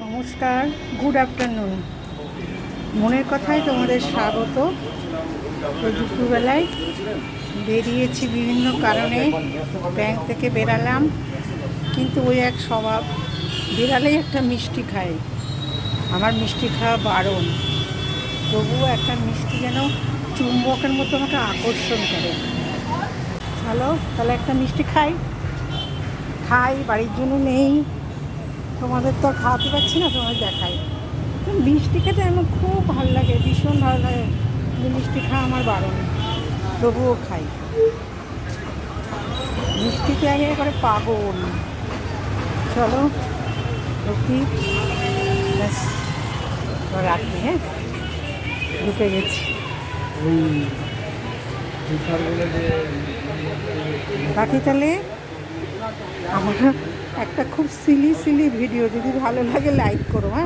নমস্কার, good afternoon. মনের কথায় তোমাদের স্বাগত। তো দুপুরবেলায় বেরিয়েছি বিভিন্ন কারণে, ব্যাংক থেকে বেরালাম, কিন্তু ওই এক স্বভাব, বেরালেই একটা মিষ্টি খাই। আমার মিষ্টি খাওয়া বারণ, তবুও একটা মিষ্টি যেন চুম্বকের মতো আমাকে আকর্ষণ করে। চলো তাহলে একটা মিষ্টি খাই। বাড়ির জন্য নেই, তোমাদের তো আর খাওয়াতে পারছি না, তোমাদের দেখাই। মিষ্টি খেতে আমার খুব ভালো লাগে, ভীষণ ভালো লাগে। মিষ্টি খাওয়া আমার বারণ, তবুও খাই। মিষ্টিতে আমি একেবারে পাগল। চলো ঢুকি, ব্যাস রাখি। হ্যাঁ, ঢুকে গেছি। রাখি তাহলে। আমার একটা খুব সিলি ভিডিও, যদি ভালো লাগে লাইক করো। হ্যাঁ।